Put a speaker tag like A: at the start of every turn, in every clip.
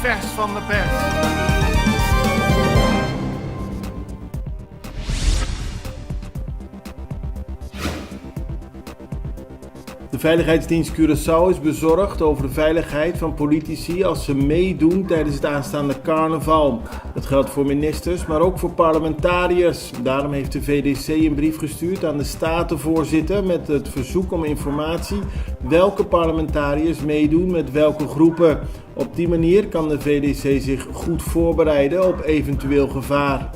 A: vers van de pers.
B: De Veiligheidsdienst Curaçao is bezorgd over de veiligheid van politici als ze meedoen tijdens het aanstaande carnaval. Dat geldt voor ministers, maar ook voor parlementariërs. Daarom heeft de VDC een brief gestuurd aan de statenvoorzitter met het verzoek om informatie welke parlementariërs meedoen met welke groepen. Op die manier kan de VDC zich goed voorbereiden op eventueel gevaar.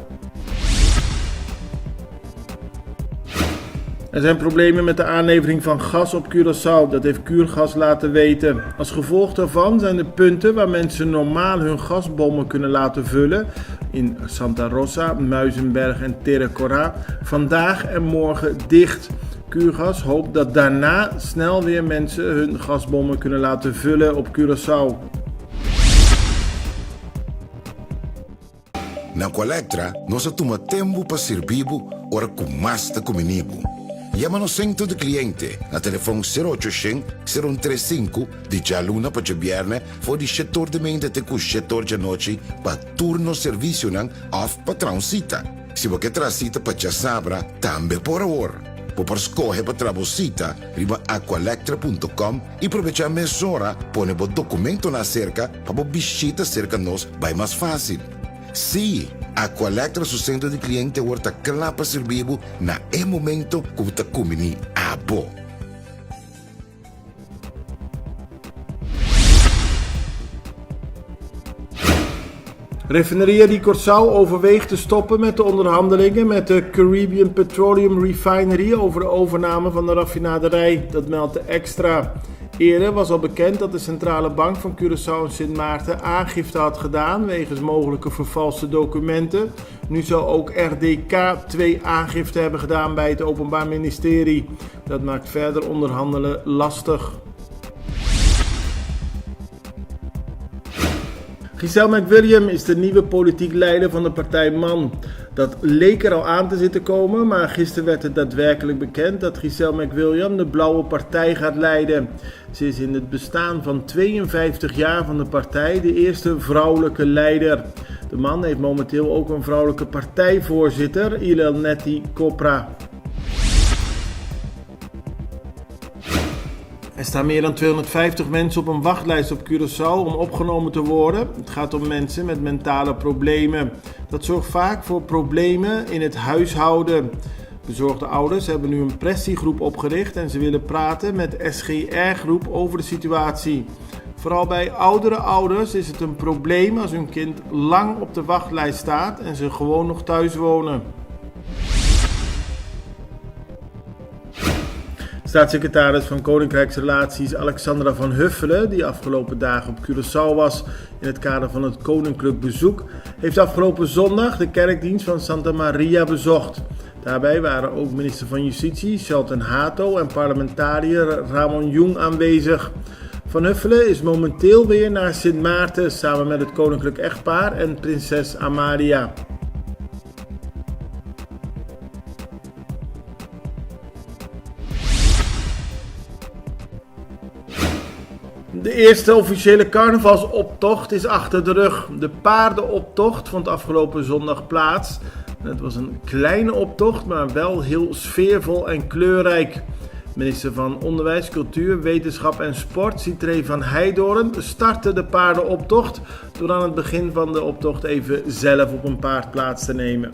B: Er zijn problemen met de aanlevering van gas op Curaçao, dat heeft Cuurgas laten weten. Als gevolg daarvan zijn de punten waar mensen normaal hun gasbommen kunnen laten vullen, in Santa Rosa, Muizenberg en Terre Cora, vandaag en morgen dicht. Cuurgas hoopt dat daarna snel weer mensen hun gasbommen kunnen laten vullen op Curaçao.
C: Na Colectra, nós toma tempo para servir ora com mais de comunibo. Llámanos centro de cliente na telefone 0800-035 de Jaluna para Viernes voor die setor de mente te com setor de noite para turno serviço nan of patrãozita. Se você transita para Chasabra, também por hora. Por escolher para trabalhar, riba aqualectra.com e aproveitar a mesura, põe o documento na cerca para visita cerca nós, vai mais fácil. Sim, a Colectra su centro de cliente horta clapa servibo na e momento que você comini abo.
B: Refineria di Curaçao overweegt te stoppen met de onderhandelingen met de Caribbean Petroleum Refinery over de overname van de raffinaderij. Dat meldt de Extra. Eerder was al bekend dat de Centrale Bank van Curaçao en Sint Maarten aangifte had gedaan wegens mogelijke vervalste documenten. Nu zal ook RDK 2 aangifte hebben gedaan bij het Openbaar Ministerie. Dat maakt verder onderhandelen lastig. Giselle McWilliam is de nieuwe politiek leider van de partij MAN. Dat leek er al aan te zitten komen, maar gisteren werd het daadwerkelijk bekend dat Giselle McWilliam de Blauwe Partij gaat leiden. Ze is in het bestaan van 52 jaar van de partij de eerste vrouwelijke leider. De MAN heeft momenteel ook een vrouwelijke partijvoorzitter, Ilelnetti Kopra. Er staan meer dan 250 mensen op een wachtlijst op Curaçao om opgenomen te worden. Het gaat om mensen met mentale problemen. Dat zorgt vaak voor problemen in het huishouden. Bezorgde ouders hebben nu een pressiegroep opgericht en ze willen praten met SGR-groep over de situatie. Vooral bij oudere ouders is het een probleem als hun kind lang op de wachtlijst staat en ze gewoon nog thuis wonen. Staatssecretaris van Koninkrijksrelaties Alexandra van Huffelen, die afgelopen dagen op Curaçao was in het kader van het koninklijk bezoek, heeft afgelopen zondag de kerkdienst van Santa Maria bezocht. Daarbij waren ook minister van Justitie Shelton Hato en parlementariër Ramon Jung aanwezig. Van Huffelen is momenteel weer naar Sint Maarten samen met het koninklijk echtpaar en prinses Amalia. De eerste officiële carnavalsoptocht is achter de rug. De paardenoptocht vond afgelopen zondag plaats. Het was een kleine optocht, maar wel heel sfeervol en kleurrijk. Minister van Onderwijs, Cultuur, Wetenschap en Sport, Sitré van Heijdorn, startte de paardenoptocht door aan het begin van de optocht even zelf op een paard plaats te nemen.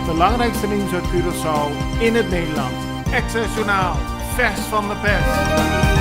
A: Het belangrijkste nieuws uit Curaçao in het Nederland. Extra Journaal, vers van de pers.